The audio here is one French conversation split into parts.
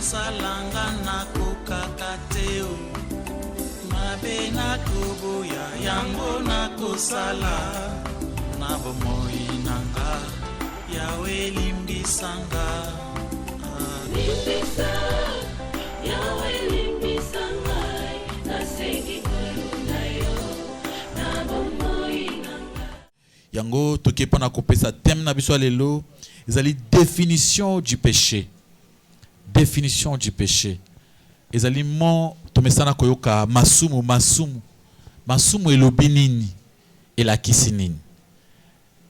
salanga na kokakateo mabe na koboya yango na kosala na bomoi nanga yawe limbisanga limbisa yawe limbisanga nasengi koluna yo na bomoi nanga yango tokepa na kopesa thème na biso lelo ezali définition du péché. Définition du péché. Ezali mo tomesana koyoka masumu elobi nini elakisi nini.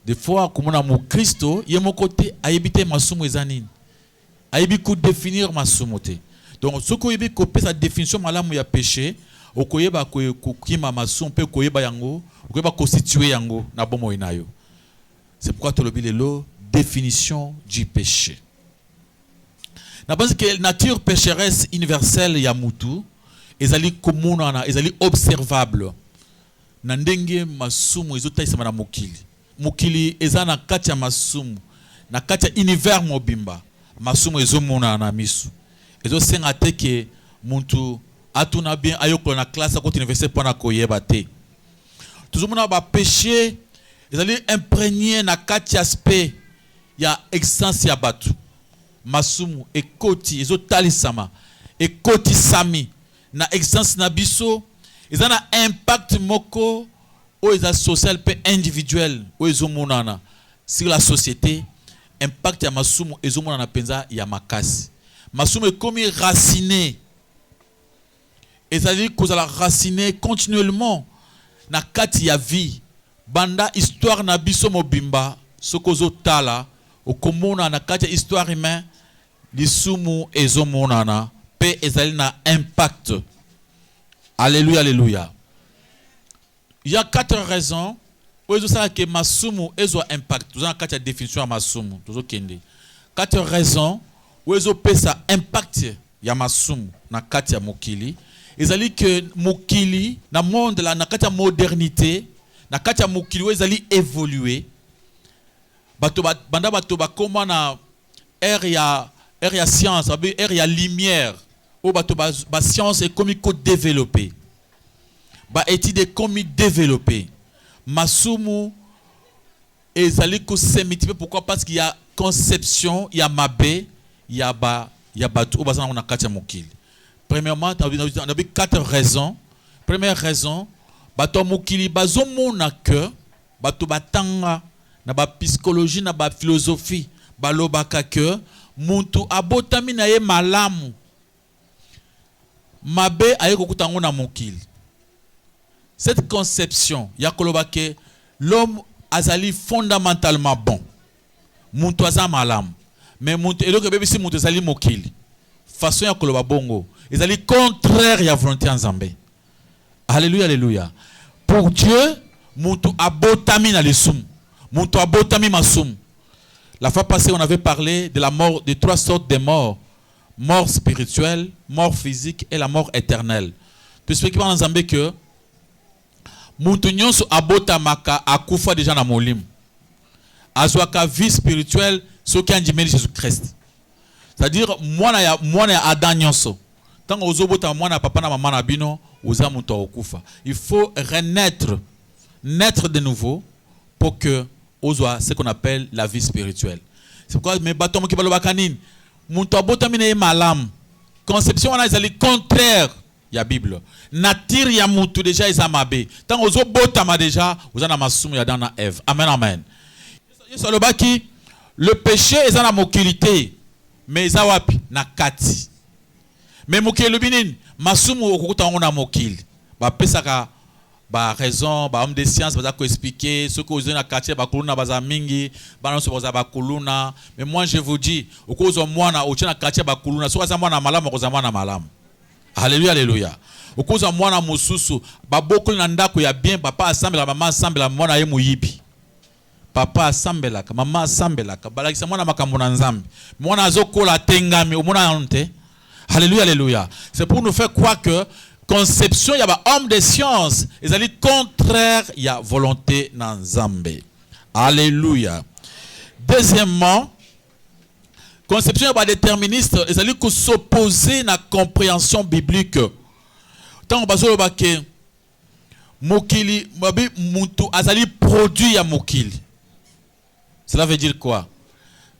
Des fois komona mo Kristo ye moko te ayebi te masumu eza nini. Ayebi ko définir masumu te. Donc ce ko yebi kopesa définition malamu ya péché okoyeba kokima masumu pe koyeba yango okoyeba constituer yango na bomoi na yo. C'est pourquoi tolobi lelo définition du péché. Je pense que la nature pécheresse universelle ya mutu ezali komona ezali observable. Na ndenge masumu ezotaisama na mokili. Mokili eza na kati ya masumu, na kati ya univers mobimba. Masumu ezomona na misu. Ezosenga te ke muntu atuna bien ayokolo na classe ko université pona koyeba te. Tuzomona ba péché ezali imprégné na kati aspect ya existence ya batu. Masumu ekoti ezotalisama ekoti sami na existence na biso ezana impact moko o eza social pe individuel o ezomonana sur la société. Impact ya masumu ezomonana penza ya makasi. Masumu ekomi raciné ezali kozala raciné continuellement na kati ya vie banda histoire na biso mobimba sokozo tala okomona na kati ya histoire humaine lisumu ezomonana pe ezali na impact. Alléluia, alléluia. Il y a 4 raisons où ezo sala ke masumu ezo impact. Vous avez kati ya définition ya masumu tozo kende. 4 raisons où ezo pesa impact ya masumu na kati ya mokili. Ezali ke mokili na monde la na kati ya modernité na kati ya mokili où ezali évoluer. Banda bato bakoma na ère ya science, ère ya lumière, où bato ba science est comme ko développer. Ba étude comme développer. Masumu ezali ko semitipe pourquoi parce qu'il y a conception, il y a mabe, il y a bato bazana na kati ya mokili. Premièrement, on a 4 raisons. Première raison, bato mokili bazomona que bato batanga na ba psychologie na ba philosophie balobaka que muntu abotami na ye malamu mabe ayeko kutango na mokili. Cette conception ya koloba que l'homme azali fondamentalement bon, muntu aza malamu, mais muntu eloko bebisi muntu azali mokili façon ya koloba bongo ezali contraire ya volonté nzambe. Alléluia, alléluia. Pour Dieu muntu abotami na lisumu. La fois passée, on avait parlé de la mort, de 3 sortes de morts. Mort spirituelle, mort physique et la mort éternelle. Tu expliques par Nzambe que muntu nyonso abotamaka akufa déjà na molim. Azwaka vie spirituelle ce qui andimeli Jésus-Christ. C'est-à-dire mwana ya Adam nyonso. Tant ozobota mwana papa na mama na bino, oza muntu okufa. Il faut renaître, naître de nouveau pour que ozoa ce qu'on appelle la vie spirituelle. C'est pourquoi mes bâtons qui balobaka kanine muntu abotami na malam conception wana ezali contraire ya Bible. Nature ya muntu déjà eza mabe. Tant ozobotama déjà oza na masumu ya Adam na Ève. Amen, amen. Yesu alobaki le péché eza na mokilité mais eza wapi na kati. Mais mokili lobi nini masumu okukuta ngo na mokili. Ba pesaka ba raison ba homme de science baza ko expliquer ce que vous na quartier ba kuluna baza mingi ba so baza ba kuluna. Mais moi je vous dis okozo mwana ochina quartier ba kuluna so baza mwana malamu okoza mwana malamu. Alléluia, alléluia. Okoza mwana mususu ba bokul na ndako ya bien papa assemble mama assemble mwana ye muyibi. Papa assemble ka mama assemble ka balakisa mwana makambo na nzambe. Mwana azokola tengami omona honte. Alléluia, alléluia. C'est pour nous faire croire que conception il y a homme de science ils allaient contraire il y a volonté dans Zambé. Alléluia. Deuxièmement, conception ba déterministe ezali ko s'opposer na compréhension biblique. Tant bazo ba ke mokili mabi muntu azali produit ya mokili. Cela veut dire quoi?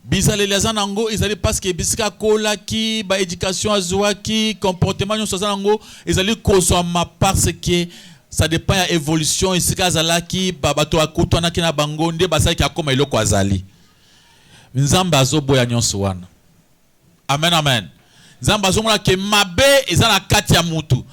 Bizale les ils allaient parce que bisika kola qui ba éducation azwa qui comportement nous sozanango ils allaient consommer parce que ça dépend de l'évolution ici kazala qui babato akutwana kina bango nde basaki akoma iloko azali nzamba azoboya nyonso wana. Amen amen. Nzamba azomona ke mabe ezala kati ya mutu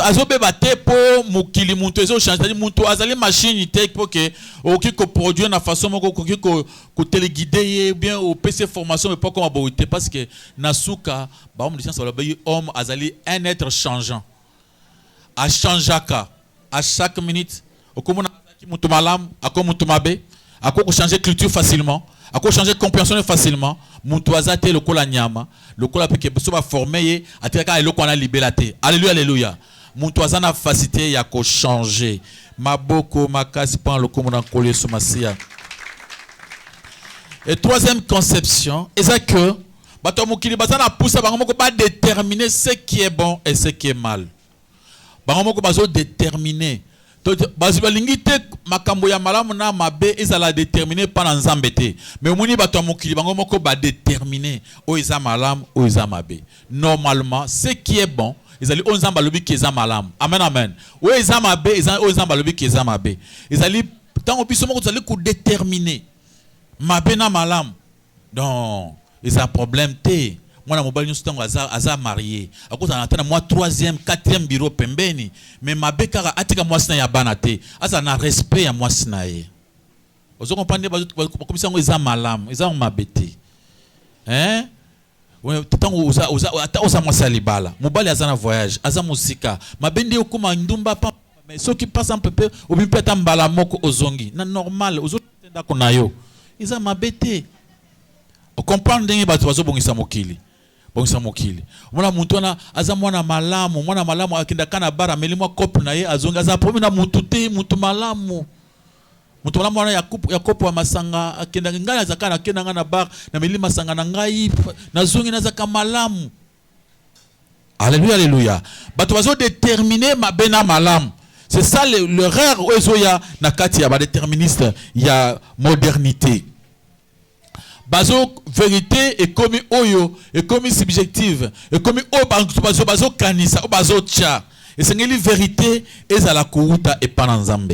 azobeba te po mokili muntu ezo changer muntu azali machine te pour que oki ko produire na façon moko ko téléguider bien au PC formation mais pas comme aboité parce que nasuka ba homme de science homme azali un être changeant a changeaka à chaque minute okomona mutu malam akomo mutu mabe akoko changer culture facilement ako changer compréhension facilement muntu azate lokola nyama lokola peke so ba former ateka eloko na libérate. Alléluia alléluia. Muntu azana facilité ya ko changer maboko makasi pan lokomo na kolé somasia. Et troisième conception est que bato mokili bazana poussa bango moko ba déterminer ce qui est bon et ce qui est mal. Bango moko bazo déterminer bazibalingi te makambo ya malamu na mabe ezala déterminé par nzambe te mais moni bato mokili bango moko ba déterminé o eza malamu o eza mabe. Normalement ce qui est bon ezali o nzamba lobi ki eza malamu. Amen amen. O eza mabe eza o nzamba lobi ki eza mabe. Ezali tango biso moko ezali ko déterminer mabe na malamu. Donc eza problème te. Moi, je suis marié. À cause de moi, 3e, 4e bureau pembeni. Mais ma békara, atika moi sina ya banate. Asa na respect à moi sina ye. Vous comprenez? Comme ça, ils ont malam, ils ont ma bête. Hein? Tant osa moi salibala. Mobali azana voyage, aza musika. Ma bende okuma ndumba pa. Mais ceux qui passent un peu, ou bien peut-être mbala moko ozongi. Na normal, ozongi tenda konayo. Ils ont ma bête. Vous comprenez? Dengi batu bazo bongisa mokili. Bongisa mokili. Mwana muntu wana aza mwana malamu akinda kana bara melimwa kopu na ye azonga aza promi na muntu te muntu malamu. Muntu malamu wana ya kopu wa masanga akinda ngana zakana kenda ngana bar na melima masanga na ngai na zongi na zaka malamu. Alléluia alléluia. Batu bazo déterminer mabena malamu. C'est ça l'erreur ozoya na kati ya ba déterministe ya modernité. Bazo vérité est comme oyo est comme subjective et comme bazo kanisa bazo tcha et c'est une vérité et ça la kuruta et pas nzambe.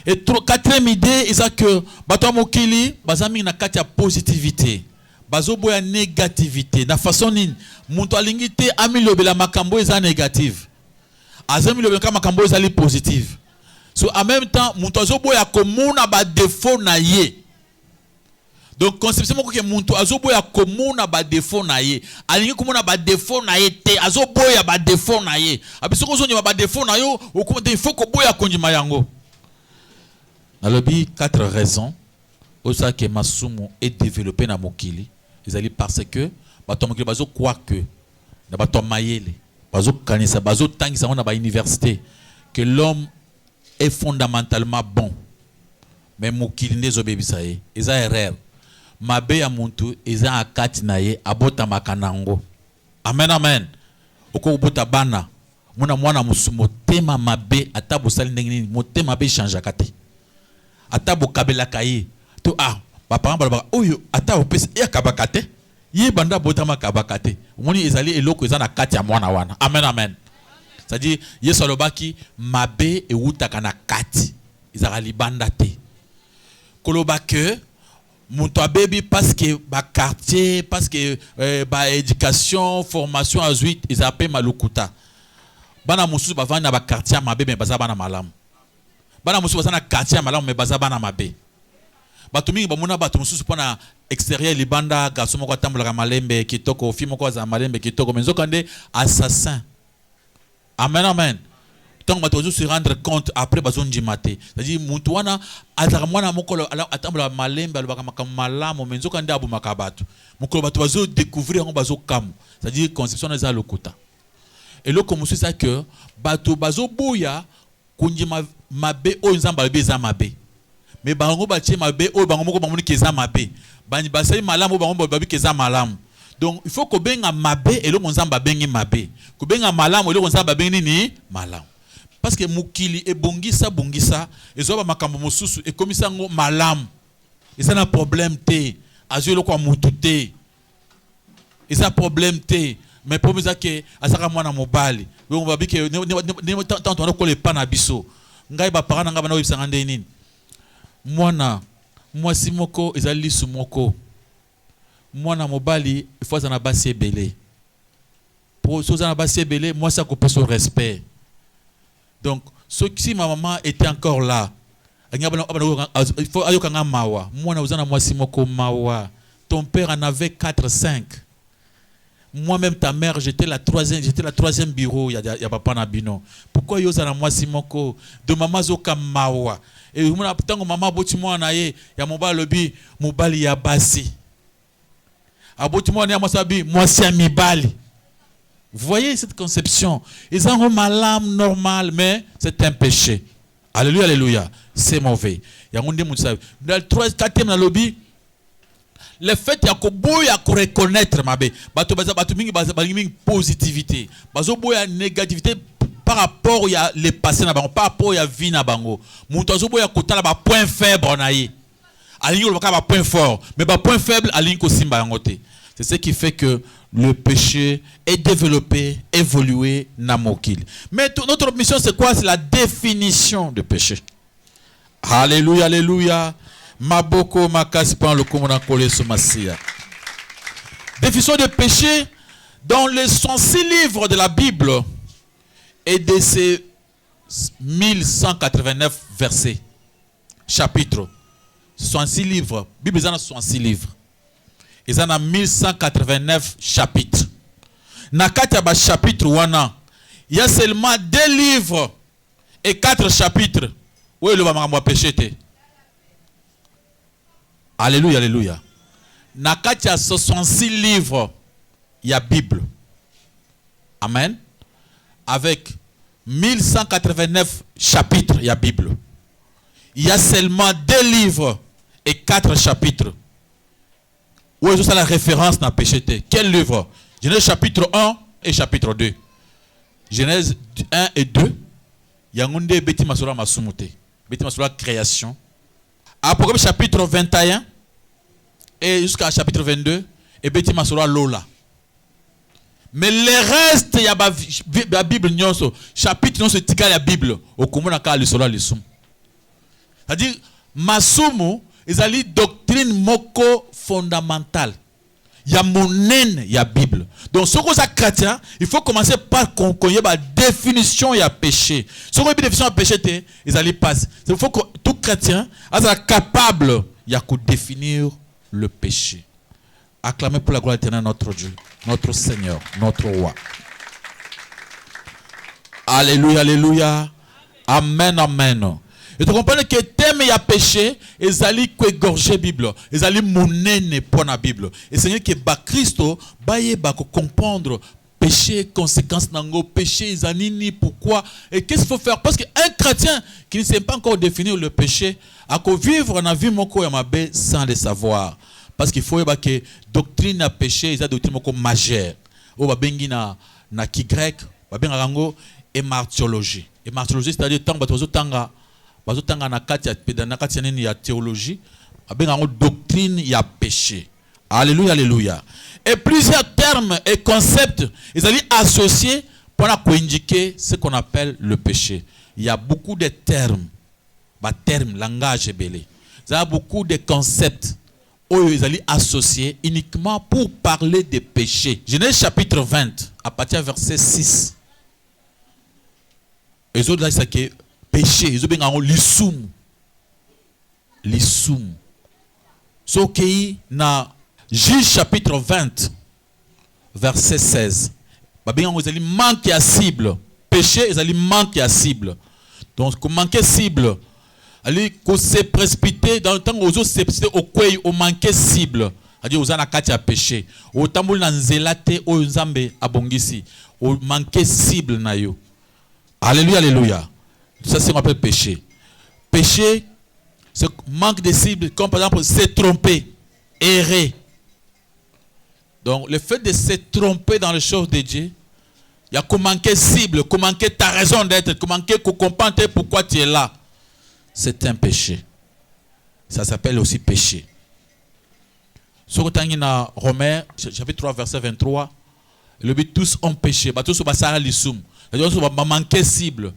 Et quatrième idée est que bato mokili bazami na katia positivité bazo boya négativité na façon ni muntu alingi te amilobela makambo eza négative azami lobela makambo eza li positive so en même temps muntu azo boya komona ba défaut na ye. Donc conception que muntu azoboya komona ba défaut na ye alingi komona ba défaut na ye te azoboya ba défaut na ye abiso ko zonye ba défaut na yo okomte il faut ko boya konjima yango. Nalobi 4 raisons osa que masumu est développé na mokili ezali parce que bato mokili bazo croire que na bato mayele bazo kanisa bazo tangisa na ba université que l'homme est fondamentalement bon mais mokili ndezo bebisa ye eza erreur. Mabe ya muntu eza akati na ye abota makanango. Amen amen. Oko bota bana mwana musumo tema mabe atabu sali ndengini motema be change akate. Atabu kabela kaye to papa ngaba oyo atabu pesa ya kabakate ye banda bota makabakate. Moni ezali eloko eza na kati ya mwana wana. Amen amen. C'est-à-dire yeso lobaki mabe e utaka na kati ezala libanda te. Koloba que Muntu baby parce que ba quartier parce que ba éducation formation azuit ils appellent malukuta bana mususu ba vana ba quartier mabe mais baza bana malamu bana mususu baza na quartier malamu mais baza bana mabe batu mingi ba muna batu mususu pona extérieur libanda garçon moko tambola malembe kitoko fille moko za malembe kitoko mais nzokande assassin. Amen amen. Tant que tu se rendre compte après bazon jimate c'est-à-dire muntu wana azaka mwana mokolo atambola malembe alobaka malamu menzo kande abu makabatu mokolo batu bazo découvrir bazo kam c'est-à-dire conception na za lokuta et le comme c'est que batu bazo boya kunjima mabe o nzamba beza mabe mais bango batie mabe o bango moko bango keza mabe bani basai malamu bango babi keza malamu Donc il faut que benga mabe et le monzamba bengi mabe. Que benga malam et le monzamba bengi ni malam. Parce que mukili e bongisa et zoba makambo mosusu et comme ça ngo malam. Et ça n'a problème té. Azio le kwa mutute. Et ça problème té. Mais pour ça que asaka mwana mobali. We on va bi que ne tant on ko le pana biso. Ngai ba parana ngaba na websanga nini. Mwana mwasi moko ezali sumoko. Mwana mobali il faut na basi ebele. Pour so na basi ebele, moi ça coupe son respect. Donc si ma maman était encore là, il faut ayokanga mawa. Mwana uzana mwasi moko mawa. Ton père en avait 4 5. Moi-même ta mère, j'étais la troisième bureau, il y a papa Nabino. Pourquoi yozana mwasi moko de maman zoka mawa? Et tango maman boti mwana ye ya mobali lobi mobali ya basi. Aboti mwana ya mwasabi mwasi ya mibali. Vous voyez cette conception? Ils ont ma lame normale, mais c'est un péché. Alléluia, alléluia. C'est mauvais. Il y a un monde qui dans le 4e dans lobby, le fait qu'il y a reconnaître ma bé, positivité, négativité par rapport à les passés par rapport à la vie na bango. Moutazo boya kota la point faible on aïe. Aligno le point fort, mais point faible aligno ko simba yangote. C'est ce qui fait que le péché est développé, évolué, namokil. Mais notre mission c'est quoi? C'est la définition de péché. Alléluia, alléluia. Maboko makaspan le komona kole somasia. Définition de péché dans les 106 livres de la Bible et de ces 1189 versets, chapitres. 66 livres. Bible en a 66 livres. Ils en a 1189 chapitres. Nakataba chapitre 1. Il y a seulement 2 livres et 4 chapitres. Où est le maman péché? Alléluia, alléluia. Nakatia 66 livres. Il y a Bible. Amen. Avec 1189 chapitres, il y a Bible. Il y a seulement 2 livres et 4 chapitres. Où est la référence dans le péché? Quel livre? Genèse chapitre 1 et chapitre 2. Genèse 1 et 2. Il y a un Beti Masura Masumute. Beti Masura création. Apocalypse chapitre 21 et jusqu'à chapitre 22. Et Beti Masura Lola. Mais le reste, il y a la Bible. Chapitre non, c'est la Bible. Au commun, il y a le c'est-à-dire, Masumu, ils ont une doctrine moko fondamentale. Il y a monène, il y a Bible. Donc, ce qu'on a chrétien, il faut commencer par connaître la définition, il y a péché. Ce qu'on a définition, il y a péché, ils allaient passer. Il faut que tout chrétien soit capable, il y a que définir le péché. Acclamez pour la gloire éternelle notre Dieu, notre Seigneur, notre Roi. Alléluia, alléluia. Amen, amen. Et tu comprends que thème il y a péché, ils allaient égorger la Bible, ils allaient monnaie pour la Bible. Et Seigneur que Christo va comprendre péché, conséquences nango, péché, zanini, pourquoi et qu'est-ce qu'il faut faire? Parce qu'un chrétien qui ne sait pas encore définir le péché, a qu'à vivre dans la vie moko yamabe sans le savoir. Parce qu'il faut que doctrine à péché, ils ont doctrine moko majeure. Ou ba bengi na ki grec, ba benga rango et martyrologie. Et martyrologie c'est-à-dire tant bato tanga bazotanga na kati ya nini ya théologie, abenga doctrine ya péché. Alléluia, alléluia. Et plusieurs termes et concepts, ils allaient associer pour indiquer ce qu'on appelle le péché. Il y a beaucoup de termes, langage belé. Il y a beaucoup de concepts où ils allaient associer uniquement pour parler des péchés. Genèse chapitre 20, à partir du verset 6. Les autres là, c'est que péché, ils ont bien l'issoum. L'issoum. Ce qui na Juge chapitre 20, verset 16. Ils allaient manquer à cible. Péché, ils allaient manquer à cible. Donc, pour manquer cible, aller se précipiter dans le temps où ils se précipiter au quoi ils manquer cible. C'est-à-dire aux anakati à péché. Au tamboul na nzelate au nzambe abongisi. Au manquer cible na yo. Alléluia, alléluia. Ça, c'est ce qu'on appelle péché. Péché, c'est manque de cible, comme par exemple, se tromper, errer. Donc, le fait de se tromper dans les choses de Dieu, il y a qu'on manquer cible, qu'on manquer ta raison d'être, qu'on manquer qu'on comprenne pourquoi tu es là. C'est un péché. Ça s'appelle aussi péché. Sur dans Romains, chapitre 3, verset 23, le but tous ont péché. Tous ont manqué cible.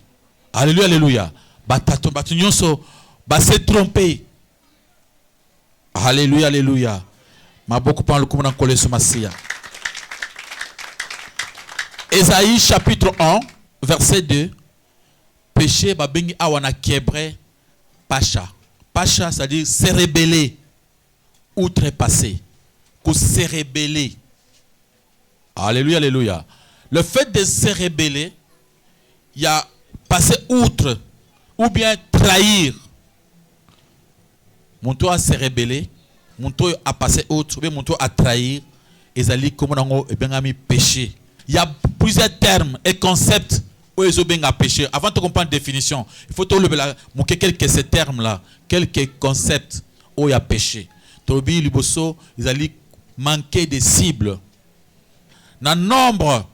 Alléluia, alléluia. Se tromper. Alléluia, alléluia. Ma beaucoup parle comme on collé sur Massia. Ésaïe chapitre 1, verset 2. Péché, babengi awana kébré, pacha. Pacha, c'est-à-dire se rebeller, outrepasser, qu'on se rebeller. Alléluia, alléluia. Le fait de se rebeller, il y a passer outre, ou bien trahir. Mon tour à se rebeller, mon tour à passer outre, ou bien mon tour à trahir, et ça dit comme on a mis péché. Il y a plusieurs termes et concepts où ils ont bien péché. Avant de comprendre la définition, il faut montrer quelques ces termes-là, quelques concepts où il y a péché. Tobi Liboso, ils allaient manquer de cibles. Dans Nombre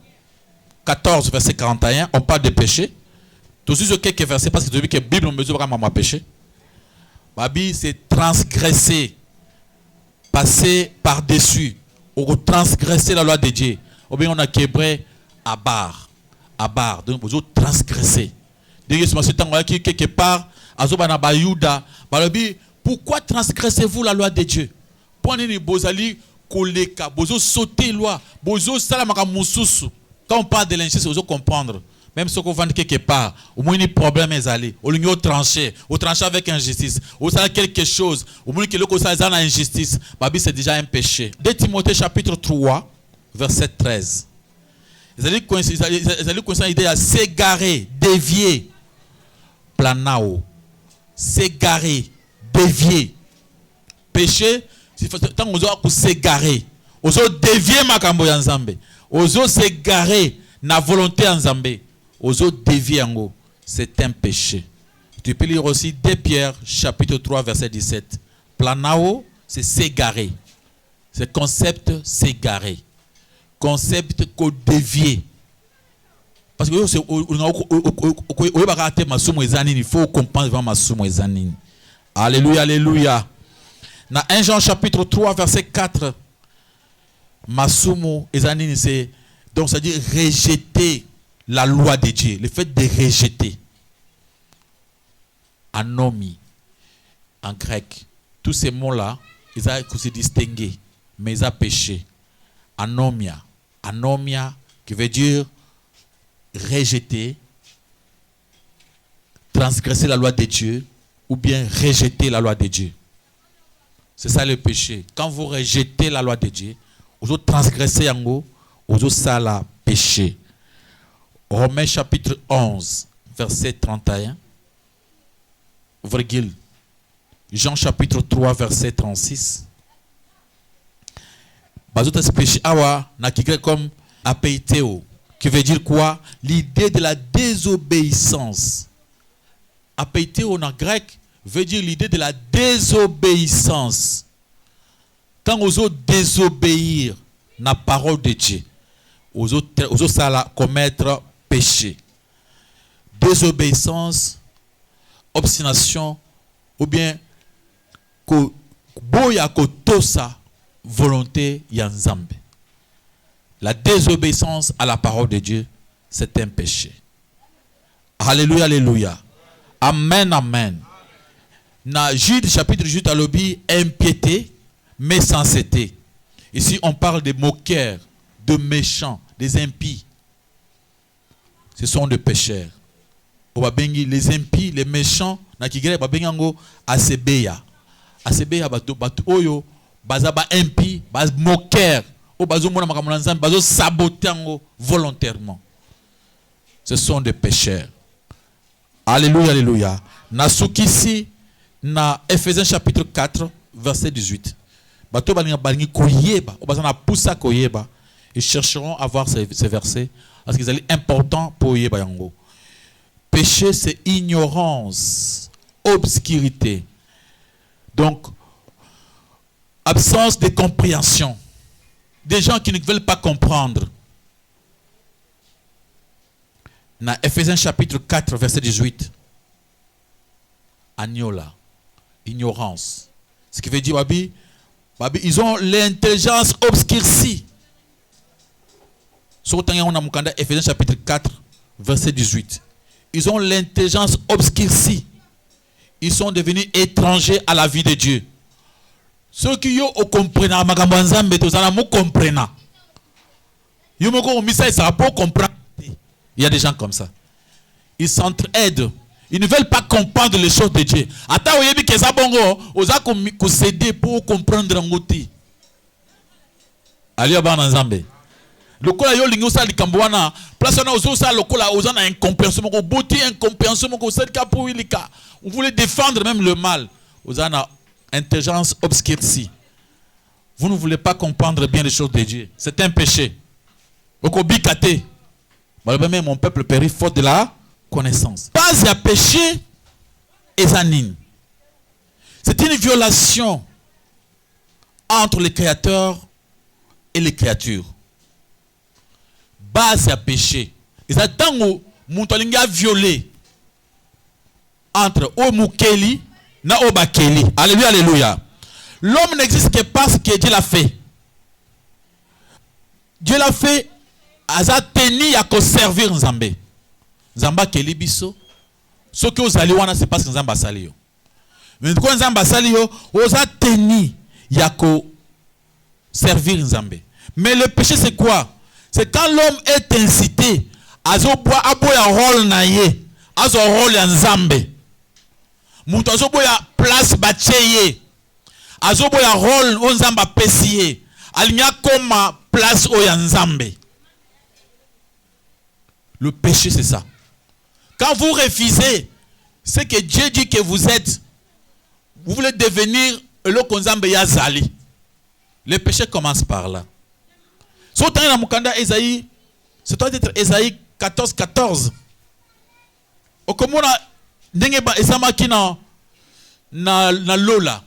14, verset 41, on parle de péché. Tout ce quelques versets parce que la Bible me dit vraiment péché. Babi, c'est transgresser, passer par-dessus, ou transgresser la loi de Dieu. Ou bien on a québré à barre. Donc vous avez transgressé. Quelque part, pourquoi transgressez-vous la loi de Dieu? Quand on parle de l'injustice, vous allez comprendre. Même si vous vendez quelque part, au moins un problème est allé. Au lieu de trancher, au trancher avec injustice, au faire quelque chose, au moins que le cosa est en injustice, c'est déjà un péché. 2 Timothée chapitre 3, verset 13. Ils allaient connaître l'idée à s'égarer, dévier. Planao. S'égarer, dévier. Péché, c'est tant qu'on doit s'égarer. On doit dévier ma cambo yanzambe. On doit s'égarer na volonté yanzambe. On doit dévier en haut. C'est un péché. Tu peux lire aussi 2 Pierre chapitre 3 verset 17. Planao, c'est s'égarer. C'est concept s'égarer. Concept qu'on dévie. Parce que il faut comprendre vraiment Masumo Ezanini. Alléluia, alléluia. Dans 1 Jean chapitre 3 verset 4, Masumo Ezanini, c'est donc c'est-à-dire rejeter la loi de Dieu. Le fait de rejeter. Anomi, en grec, tous ces mots-là, ils ont se distinguer, mais ils ont péché. Anomia. Anomia, qui veut dire rejeter, transgresser la loi de Dieu, ou bien rejeter la loi de Dieu. C'est ça le péché. Quand vous rejetez la loi de Dieu, vous transgressez en haut, vous ça la péché. Romains chapitre 11, verset 31, virgule. Jean chapitre 3, verset 36. Péché awa na kigre comme apeiteo, qui veut dire quoi? L'idée de la désobéissance. Apeiteo en grec veut dire l'idée de la désobéissance. Quand vous osez désobéir la parole de Dieu, vous osez commettre péché. Désobéissance, obstination, ou bien boya kotosa volonté yanzambe. La désobéissance à la parole de Dieu, c'est un péché. Alléluia, alléluia. Amen, amen. Dans Jude, chapitre Jude à l'obi, impiété, méchanceté. Ici, on parle des moqueurs, de méchants, des impies. Ce sont des pécheurs. Les impies, les méchants, nakigere babengango asebeya. Asebeya batu oyo bazaba impi, baz moqueur, o bazo mona makamona nzambe, bazo saboter volontairement. Ce sont des pécheurs. Alléluia, alléluia. Nasukisi na Ephésiens chapitre 4 verset 18. Bato balinga koyeba, o bazana poussa koyeba. Ils chercheront à voir ces versets parce qu'ils sont importants pour yeba yango. Péché, c'est ignorance, obscurité. Donc, absence de compréhension. des gens qui ne veulent pas comprendre. Dans Ephésiens chapitre 4, verset 18. Agnola. Ignorance. Ce qui veut dire, Babi, ils ont l'intelligence obscurcie. Surtout on a Ephésiens chapitre 4, verset 18. Ils ont l'intelligence obscurcie. Ils sont devenus étrangers à la vie de Dieu. Ceux qui ont compris, il y a des gens comme ça. Ils s'entraident. Ils ne veulent pas comprendre les choses de Dieu. Attends, vous avez que ça bongo, vous avez s'aider pour comprendre ngoti. Allez ba nzambe. Lokola yo lingo sa likambwana, place on a ozo sa lokola ozo na incompréhension ko boti incompréhension ko sel ka pour ilika. On voulait défendre même le mal. Ozo na intelligence obscurcie. Vous ne voulez pas comprendre bien les choses de Dieu. C'est un péché. Oko bikate. Même mon peuple périt faute de la connaissance. Pas à péché et zanine. C'est une violation entre le Créateur et les créatures. Base à péché. Et ça tant que Moutolinga a violé entre Omukeli na Obakeli. Alléluia, alléluia. L'homme n'existe que parce que Dieu l'a fait. Dieu l'a fait. Aza teni à servir Nzambe. Nzamba keli biso. Ce que vous allez voir, c'est parce que Nzamba sali yo. Mais quand Nzamba sali yo, oza teni à servir Nzambe. Mais le péché c'est quoi? C'est quand l'homme est incité à aboya rôle na ye, à son rôle en Nzambe. Muto azoboya place bacheye. Azoboya rôle on Nzamba pesiye. Alinya koma place o ya Nzambe. Le péché, c'est ça. Quand vous refusez ce que Dieu dit que vous êtes, vous voulez devenir le konzambe ya zali. Le péché commence par là. C'est doit être Ésaïe 14, 14. Okomona ndengeba esamaki na lola.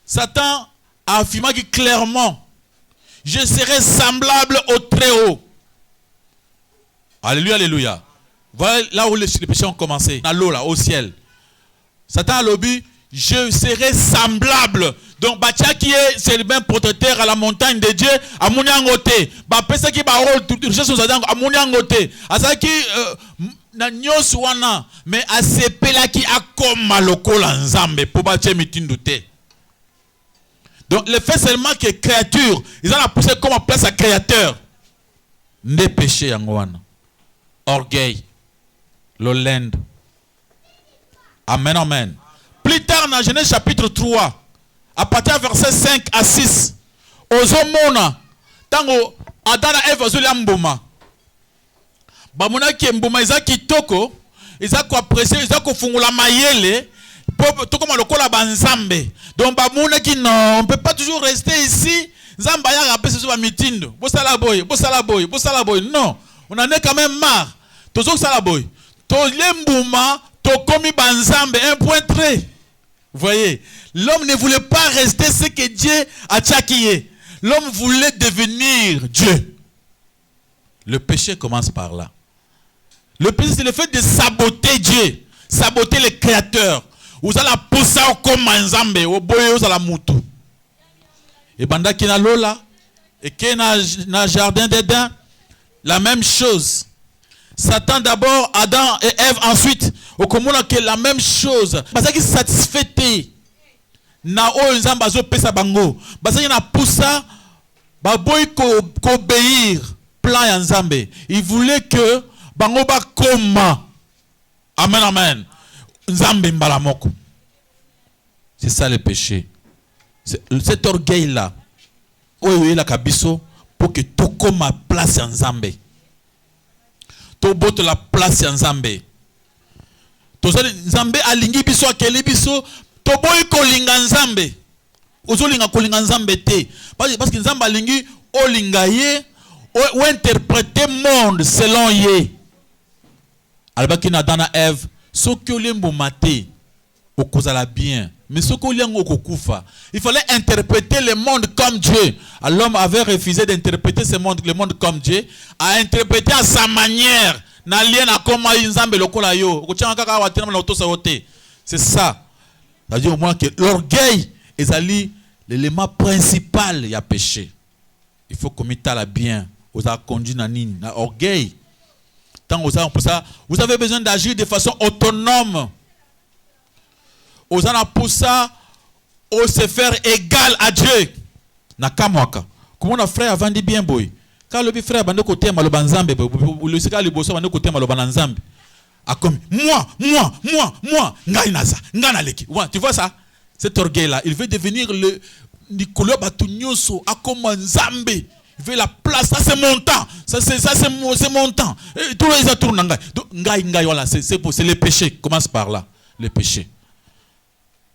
Satan a affirmé clairement, je serai semblable au Très-Haut. Alléluia, alléluia. Voilà là où les péchés ont commencé. Dans l'eau là, au ciel. Satan a lobby, je serai semblable. Donc, Batia qui est le même protecteur à la montagne de Dieu, à Mouniangote. Bapesa qui parole, toute richesse nous a dit à Mouniangote. Azaki, na nyoswana, mais à sepela qui a comme maloko l'ensemble pour Batia mitindute. Donc, le fait seulement que créature, ils ont la poussé comme en place à créateur. Des péchés en Wana. Orgueil, l'olende. Amen, amen. Plus tard dans Genèse chapitre 3, à partir du verset 5 à 6, Ozomona, tango Adana Eve Ozolia Mboma. Bamona ki Mboma Isa kitoko, Isa ko apprécier, Isa ko fungula mayele, tout comme le kola banzambe. Donc Bamona ki non, on peut pas toujours rester ici. Zamba ya rappelé ce soit mitindo. Bosala boy, bosala boy, bosala boy. Non, on en est quand même marre. Tozo salaboy. To lembuma, to komi banzambe, un point très. Vous voyez, l'homme ne voulait pas rester ce que Dieu a tchakié. L'homme voulait devenir Dieu. Le péché commence par là. Le péché, c'est le fait de saboter Dieu, saboter le Créateur. Vous allez pousser comme banzambe, au boye aux la mutu. Et pendant qu'il y a l'eau et qu'il y a un jardin d'Éden, la même chose. Satan d'abord, Adam et Ève ensuite. Au commun que la même chose. Parce qu'il satisfait. Na o nzamba zo pesa bango. Parce qu'il na poussa baboy ko obéir plan ya nzambe. Il voulait que bango ba koma. Amen amen. Nzambe mbalamoko. C'est ça le péché. Cet orgueil là. Oui la kabiso pour que tout comme ma place en Nzambe. To bote la place en Nzambe. To Nzambe alingi biso akeli biso to boy ko linga Nzambe. Ozo linga ko linga Nzambe te. Parce que Nzambe alingi o linga ye ou interpréter monde selon ye. Albaki na dana Ève, so que lembo maté o kozala bien Mais ce qu'on il fallait interpréter le monde comme Dieu. Alors, l'homme avait refusé d'interpréter le monde comme Dieu, a interprété à sa manière. C'est ça. C'est-à-dire au moins que l'orgueil est l'élément principal il y a péché. Il faut commettre la bien. Vous avez conduit l'orgueil. Vous avez besoin d'agir de façon autonome. Vous avez pour ça se faire égal à Dieu. Nakamwaka. Comment on a frère avant dit bien boy. Quand le frère bande côté maloba nzambe, le sika le bosso bande côté maloba nzambe. A comme moi, ngai naza, ngana leki. Tu vois ça? Cet orgueil là, il veut devenir le Nicolas Batunyoso a comme nzambe. Il veut la place, ça c'est mon temps. Ça c'est mon temps. Et tous les autres ngai voilà, c'est le péché. Commence par là, le péché.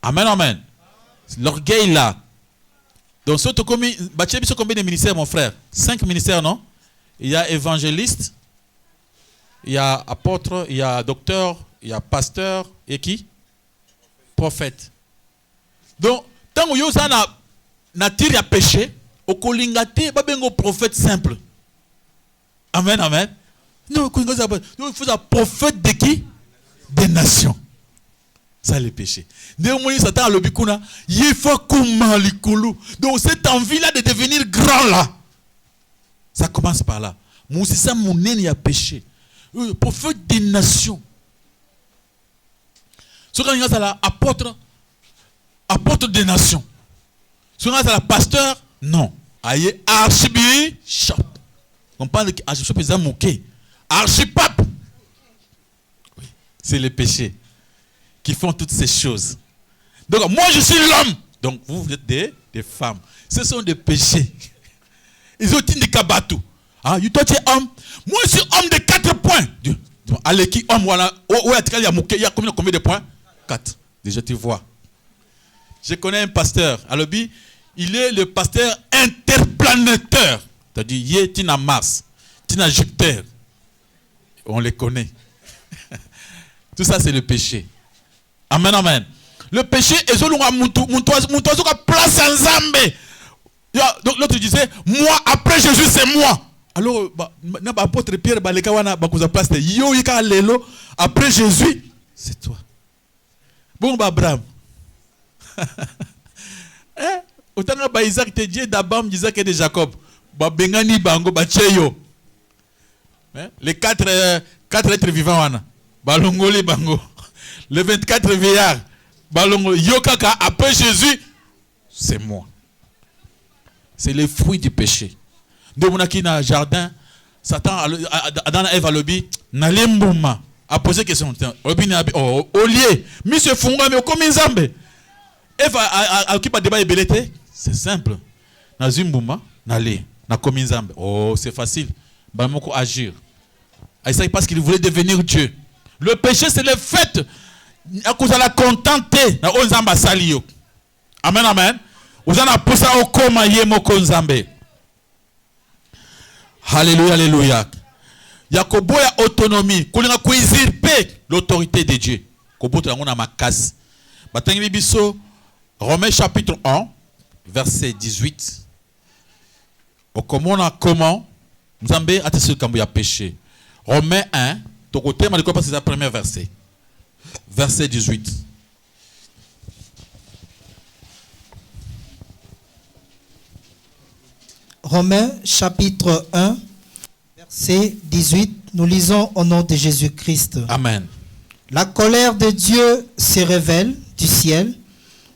Amen, amen. L'orgueil là. Donc, combien de ministères, mon frère? 5 ministères, non? Il y a évangéliste, il y a apôtre, il y a docteur, il y a pasteur, et qui? Prophète. Donc, tant que vous avez nature à péché, au kolingate, babengo prophète simple. Amen, amen. Non, il faut un prophète de qui? Des nations. Ça le péché. Donc cette envie-là de devenir grand là, ça commence par là. Moussissa Mounen y a péché. Prophète des nations. Ce qu'on a là, apôtre des nations. Ce qu'on a là, pasteur, non. Aïe, archibishop. On parle de archibishop, c'est un moqué. Archipape. Oui, c'est le péché qui font toutes ces choses. Donc, moi, je suis l'homme. Donc, vous êtes des femmes. Ce sont des péchés. Ils ont dit des kabatou. Ah, tu es homme. Moi, je suis homme de 4 points. Allez, qui homme, voilà. Il y a combien de points? 4. Déjà, tu vois. Je connais un pasteur. Alors, il est le pasteur interplanétaire. C'est-à-dire, il est à Mars, il est à Jupiter. On les connaît. Tout ça, c'est le péché. Amen, amen. Le péché est place en Zambé. Donc l'autre disait, moi, après Jésus, c'est moi. Alors, apôtre Pierre, après Jésus, c'est toi. Bon, Abraham. Autant que Isaac te dit d'Abraham, d'Isaac et de Jacob. Bengani bango, bacheyo. Les 4 êtres vivants, balongoli bango. Les 24 vieillards, balongo, yokaka, après Jésus, c'est moi. C'est le fruit du péché. Donc, on a qui dans le jardin, Satan, Adam et Ève, Nalembouma, a posé question. Au lieu, monsieur Funga, mais comme Nzambe. Ève a occupé débat et belleté. C'est simple. Nazimbouma, Nalé, na comme Nzambe. Oh, c'est facile. Bamoko agir. C'est parce qu'il voulait devenir Dieu. Le péché, c'est le fait. Vous allez contenter. Amen, amen. Vous allez pousser au coma yemoko Nzambe. Alléluia, alléluia. Yakobo ya autonomie. Kolinga ko usurper l'autorité de Dieu. Kobo to ngona makasi. Batangi biso Romains chapitre 1 verset 18. Okomona comment Nzambe a testé kambo ya péché. Romains 1, to côté ma c'est le premier verset. Verset 18. Romains chapitre 1, verset 18. Nous lisons au nom de Jésus-Christ. Amen. La colère de Dieu se révèle du ciel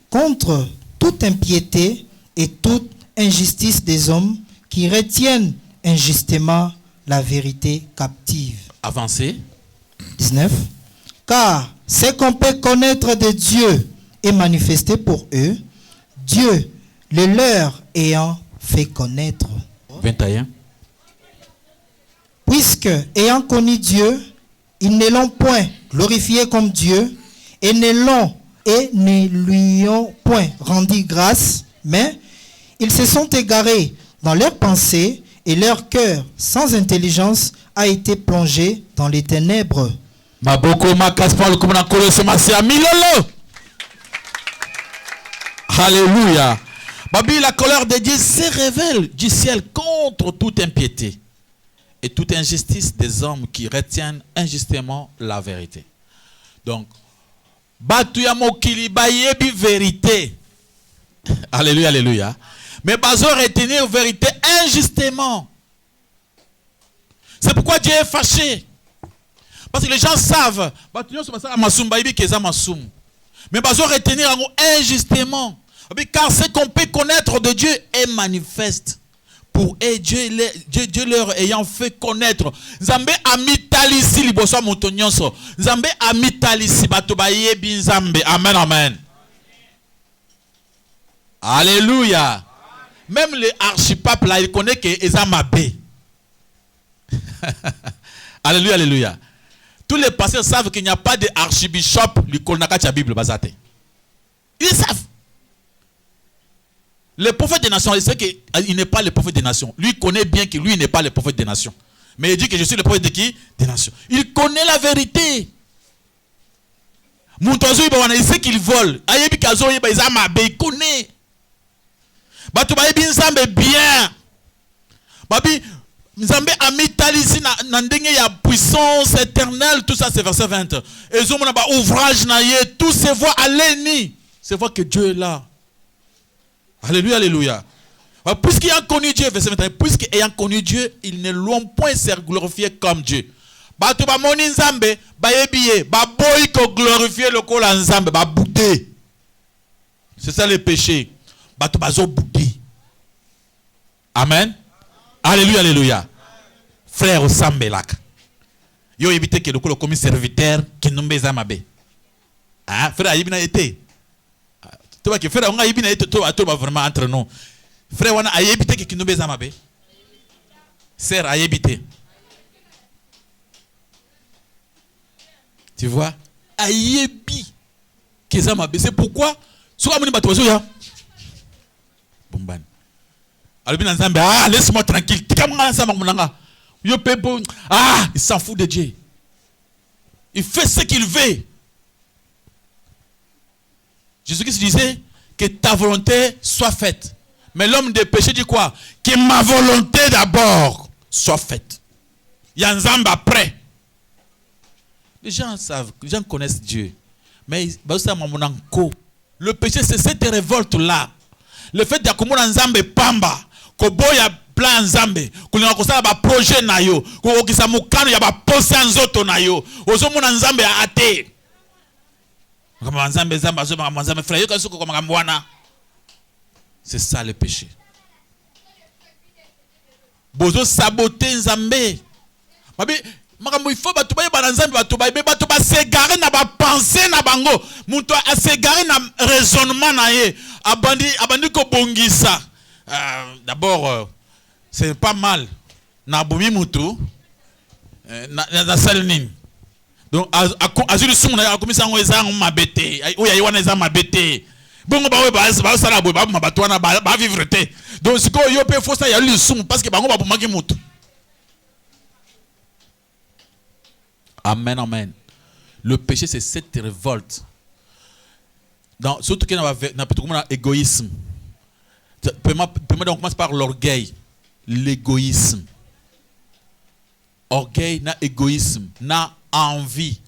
contre toute impiété et toute injustice des hommes qui retiennent injustement la vérité captive. Avancez. 19. Car ce qu'on peut connaître de Dieu est manifesté pour eux, Dieu le leur ayant fait connaître. 21. Puisque, ayant connu Dieu, ils ne l'ont point glorifié comme Dieu et ne lui ont point rendu grâce, mais ils se sont égarés dans leurs pensées et leur cœur sans intelligence a été plongé dans les ténèbres. Alléluia. Babi, la colère de Dieu se révèle du ciel contre toute impiété et toute injustice des hommes qui retiennent injustement la vérité. Donc, batu ya mokili bayebi vérité. Alléluia, alléluia. Mais bazo retenir vérité injustement. C'est pourquoi Dieu est fâché. Parce que les gens savent. Mais bazo retenir injustement. Car ce qu'on peut connaître de Dieu est manifeste. Pour eux, Dieu leur ayant fait connaître. Nzambe amitalisi liboso moto nyonso. Nzambe amitalisi bato bayebi nzambe. Amen, amen. Alléluia. Même les archipapes là, ils connaissent que Ezamabé. Alléluia, alléluia. Tous les pasteurs savent qu'il n'y a pas d'archibishop du Kolnakatia Bible basate. Ils savent. Le prophète des nations, il sait qu'il n'est pas le prophète des nations. Lui connaît bien que lui n'est pas le prophète des nations. Mais il dit que je suis le prophète de qui? Des nations. Il connaît la vérité. Il sait qu'il vole. Il connaît. Bien. Babi, Nzambe a mis talisi na ndenge ya puissance éternelle, tout ça c'est verset 20. Et zomona ba ouvrage na ye, tout se voit à l'ennemi. Se voit que Dieu est là. Alléluia, alléluia. Puisqu'ayant connu Dieu, verset 21, puisqu'ayant connu Dieu, ils ne l'ont point se glorifié comme Dieu. Bato ba moni Nzambe, ba yebiye, ba boy ko glorifier le kola Nzambe, ba boudé. C'est ça le péché. Bato ba zo boudé. Amen. Alléluia, alléluia. Frère au Sambelak. Yo évité que le colo comme serviteur qui nous met Zamabe. Ah, frère Aïbina été. Tu vois que frère on a Aïbina été toi vraiment entre nous. Frère on a évité que nous met Zamabe. Sœur a évité. Tu vois? Aïebi que Zamabe. C'est pourquoi soit mon bateau ya. Bomban. Ah, laisse-moi tranquille. Ah, il s'en fout de Dieu. Il fait ce qu'il veut. Jésus-Christ disait que ta volonté soit faite. Mais l'homme de péché dit quoi? Que ma volonté d'abord soit faite. Il y a un zamba après. Les gens savent, les gens connaissent Dieu. Mais le péché, c'est cette révolte-là. Le fait d'accumuler un zamba pamba. Koboya plan Nzambe kulina kosala ba projet na yo ko okisa mukano ya ba pose nzoto na yo ozomona Nzambe ate kama Nzambe zamba zoma Nzambe frère yo kasuko kama mwana. C'est ça le péché. Bozo saboter Nzambe mabi makambo il faut batu ba yeba Nzambe batu ba s'égarer na ba penser na bango muntu a s'égarer na raisonnement na ye abandi ko bongisa. D'abord, c'est pas mal. Na boumi mutu, na salinin. Donc, azuli sumu na komisa ngo ezango mabete. Oya yiwana ezango mabete. Bongo ba we ba sala bo ba mabatwana ba vivre te. Donc, siko yo pe fosa ya lu sumu parce que bango ba bomaki mutu. Amen, amen. Le péché c'est cette révolte. Dans surtout qu'il y a égoïsme. On commence par l'orgueil, l'égoïsme. Orgueil, na égoïsme, na envie.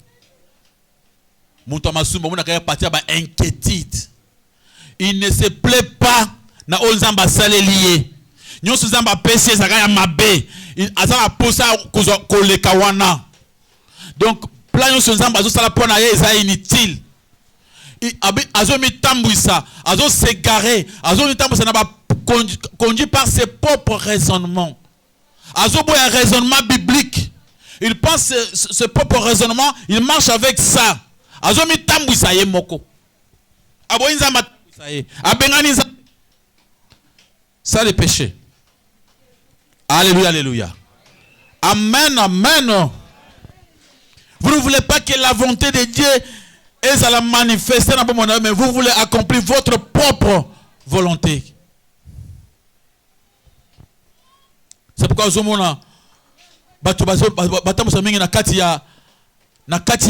Inquiétude. Il ne se plaît pas na ozamba salé lié. Nyon suzamba péché zaka ya mabe. Il azala posa koleka wana. Donc plan nyon suzamba zo sala pona ye za inutile. Azo mitambouissa, azo s'égarer, azo mitambouissa n'a pas conduit par ses propres raisonnements. Azo boit un raisonnement biblique. Il pense ce propre raisonnement, il marche avec ça. Azo mitambouissa ye moko. Aboinza matambouissa ye. Abenganiza. Ça le péché. Alléluia, alléluia. Amen, amen. Vous ne voulez pas que la volonté de Dieu et ça la manifester dans mon âme, mais vous voulez accomplir votre propre volonté. C'est pourquoi Zomona Batam Samingi na katia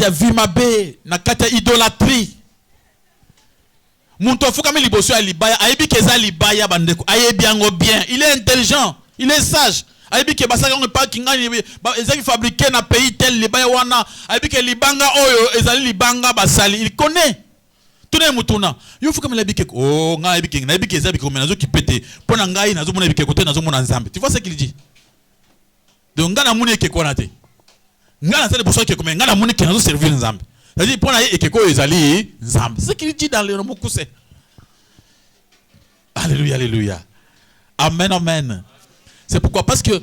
vimabe, na katia idolâtrie. Muntu fukami liboso ya libaya, ayebi keza libaya bandeko, ayebi yango bien. Il est intelligent, il est sage. Ayebi ke basaka ngo pa kingani ezaki fabriqué na pays tel libaya wana, ayebi ke libanga oyo ezali libanga basali. Il connaît. Tune mutuna. Yo fukami labi ke oh nga ayebi ke na ayebi ke zabi ko menazo kipete. Pona ngai nazo mona bike kote nazo mona nzambe. Tu vois ce qu'il dit? Donc nga na muni ke kona te. Nga na tele boso ke ko nga na muni ke nazo servir nzambe. C'est-à-dire, pour aller et ezali nzambe. C'est ce qu'il dit dans le Mokuse. Alléluia, alléluia. Amen, amen. C'est pourquoi, parce que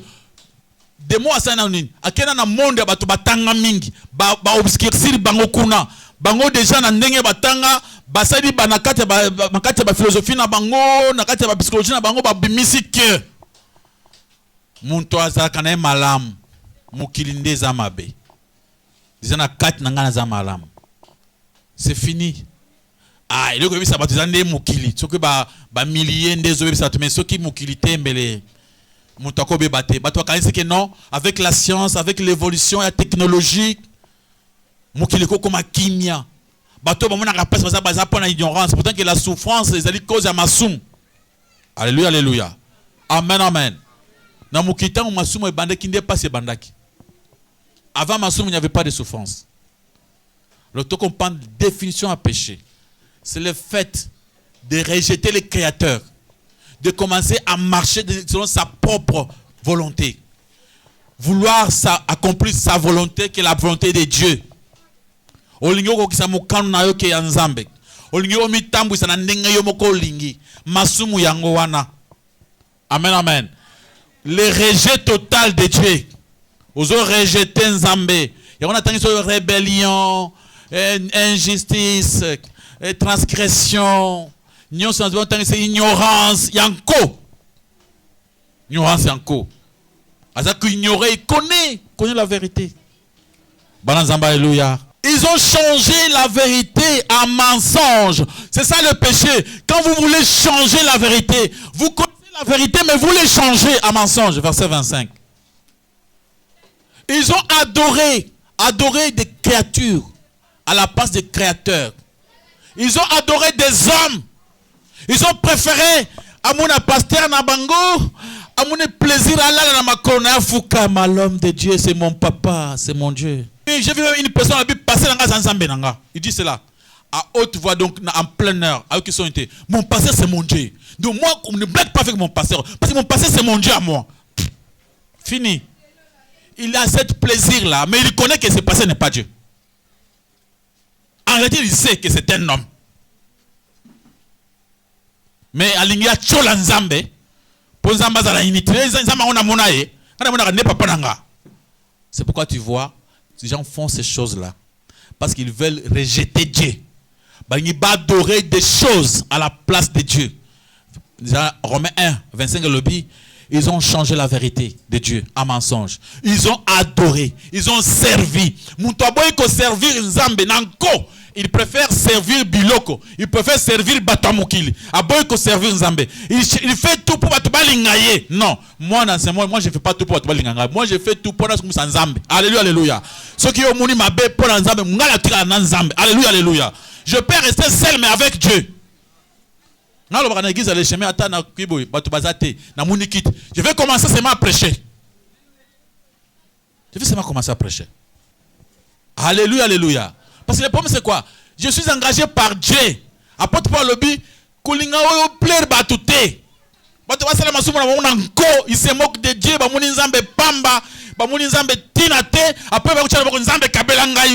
des mots à ça, akena na monde bato batanga mingi, ba obscurcir bango kuna, bango déjà na ndenge batanga, basali banakate ba philosophie na bango, nakate ba psychologie na bango ba bimisi que muntu azaka na malamu, mukili nde za mabe. C'est fini. Ah, il y a ça des mukili. Ce que ba milliers des autres mais ce qui mukilité mbele mutakobe bate. Bato c'est que non, avec la science, avec l'évolution et la technologie, mukiliko comme kimia. Bato ba mona rapesse ça baza pour l'ignorance. Pourtant que la souffrance les ali cause à masum. Alléluia, alléluia. Amen, amen. Na mukita ou masum e bande kinde pas se bandaki. Avant Massoum, il n'y avait pas de souffrance. Le temps qu'on parle de définition à péché, c'est le fait de rejeter le Créateur, de commencer à marcher selon sa propre volonté. Vouloir accomplir sa volonté, qui est la volonté de Dieu. Amen, amen. Le rejet total de Dieu. Ils ont rejeté Nzambe. Et on a entendu sur rébellion, injustice, transgression. Nous avons entendu sur ignorance. Yanko. Ignorance yanko. Azak ignorer, il connaît la vérité. Bananzamba, alléluia. Ils ont changé la vérité en mensonge. C'est ça le péché. Quand vous voulez changer la vérité, vous connaissez la vérité, mais vous voulez changer en mensonge. Verset 25. Ils ont adoré des créatures à la place des créateurs. Ils ont adoré des hommes. Ils ont préféré à mon pasteur Nabango, à mon plaisir à la Makona Fukama, l'homme de Dieu, c'est mon papa, c'est mon Dieu. J'ai vu une personne passer dans la Zanzambe. Il dit cela à haute voix, donc en plein air, avec qui sont été. Mon pasteur, c'est mon Dieu. Donc moi, on ne blague pas avec mon pasteur, parce que mon pasteur, c'est mon Dieu à moi. Fini. Il a ce plaisir-là, mais il connaît que ce passé n'est pas Dieu. En réalité, il sait que c'est un homme. Mais alingia chola nzambe, pour nzamba za la unité, nzamba on a monaye, on a ne papa nanga. C'est pourquoi tu vois, ces gens font ces choses-là, parce qu'ils veulent rejeter Dieu. Ils vont adorer des choses à la place de Dieu. Romains 1, 25 lobby. Ils ont changé la vérité de Dieu en mensonge. Ils ont adoré. Ils ont servi. Il préfère servir Biloko. Il préfère servir Batamukili. Servir Nzambe. Il fait tout pour Batubalingaye. Non. Moi, je ne fais pas tout pour Batubalingaye. Moi, je fais tout pour Nzambe. Alléluia, alléluia. Ceux qui ont mouni ma bé pour Nzambe, alléluia, alléluia. Je peux rester seul, mais avec Dieu. Je vais commencer seulement à prêcher. Je vais seulement commencer à prêcher. Alléluia, alléluia. Parce que le problème c'est quoi? Je suis engagé par Dieu. Apôtre Paul Lobi, il se moque de Dieu.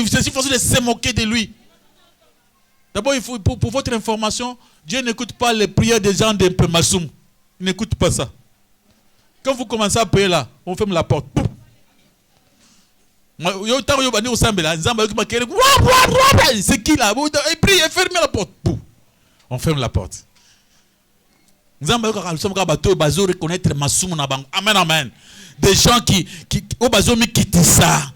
C'est facile de se moquer de lui. D'abord, il faut, pour votre information, Dieu n'écoute pas les prières des gens de Massoum. Il n'écoute pas ça. Quand vous commencez à prier là, on ferme la porte. C'est qui là? Il prie et ferme la porte. On ferme la porte. Reconnaître Massoum. Amen, amen. Des gens qui quittent ça.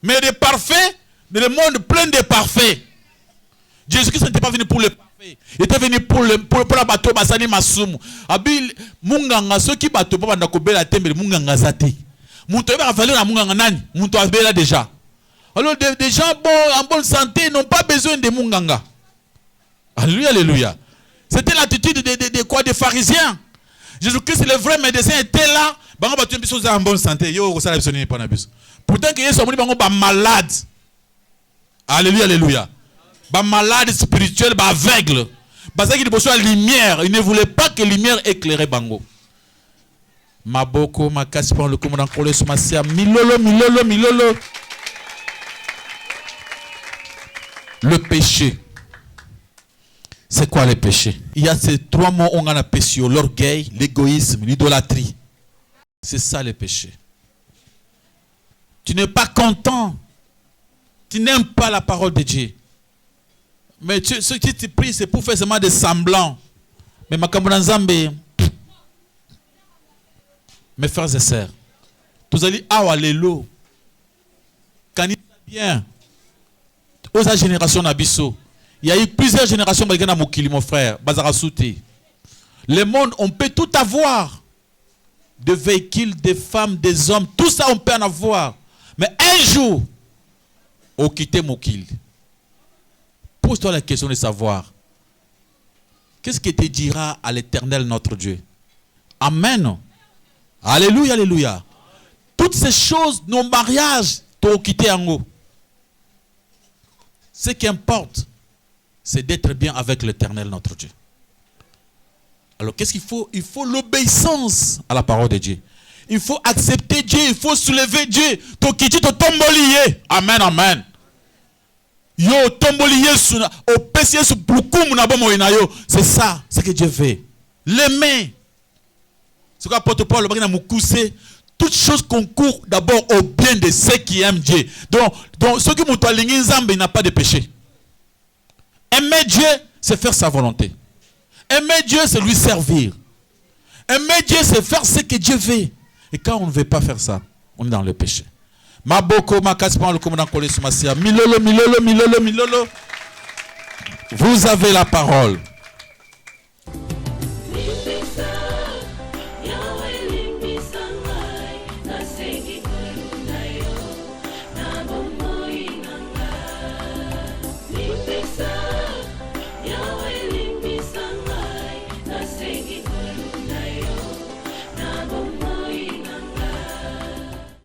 Mais des parfaits, le monde plein de parfaits. Jésus-Christ n'était pas venu pour les parfaits. Il était venu pour la bateau basani masumu. Abi munganga ceux qui bateau pas ndako bela tembe munganga zate. Muntu eba valer na munganga nani? Muntu abela déjà. Alors des gens bons, en bonne santé n'ont pas besoin de munganga. Alléluia, alléluia. C'était l'attitude des pharisiens. Jésus-Christ, le vrai médecin, était là. En bonne santé. Pourtant, que sont malades. Alléluia, alléluia. Malades spirituels, aveugles. Parce qu'il besoin de lumière. Il ne voulait pas que la lumière éclairait Bango. Maboko, makasi pour le commandant Kole Sumasia. Milolo, milolo, milolo. Le péché. C'est quoi le péché? Il y a ces trois mots on a péché: l'orgueil, l'égoïsme, l'idolâtrie. C'est ça le péché. Tu n'es pas content. Tu n'aimes pas la parole de Dieu. Mais ce que tu pries, c'est pour faire seulement des semblants. Mais ma Zambé, mes frères et sœurs, tous allez alléluia. Quand il bien, aux générations d'Abisso, il y a eu plusieurs générations de Mokili, mon frère, Bazarasouté. Le monde, on peut tout avoir. Des véhicules, des femmes, des hommes, tout ça on peut en avoir. Mais un jour, on quitte Mokili. Pose-toi la question de savoir, qu'est-ce que te dira à l'Éternel notre Dieu? Amen. Alléluia, alléluia. Toutes ces choses, nos mariages, t'ont quitté en haut. Ce qui importe, c'est d'être bien avec l'Éternel notre Dieu. Alors qu'est-ce qu'il faut? Il faut l'obéissance à la parole de Dieu. Il faut accepter Dieu, il faut soulever Dieu. T'ont quitté, t'ont tombolié. Amen, amen. Yo tombolié au PCS c'est ça, c'est que Dieu veut. L'aimer. C'est quoi porte-parole le bagage toutes choses concourent d'abord au bien de ceux qui aiment Dieu. Donc ceux qui m'ont aligné Nzambe, il n'a pas de péché. Aimer Dieu, c'est faire sa volonté. Aimer Dieu, c'est lui servir. Aimer Dieu, c'est faire ce que Dieu veut. Et quand on ne veut pas faire ça, on est dans le péché. Maboko, makaspan, le commandant Kole Sumasia. Milolo, milolo, milolo, milolo. Vous avez la parole.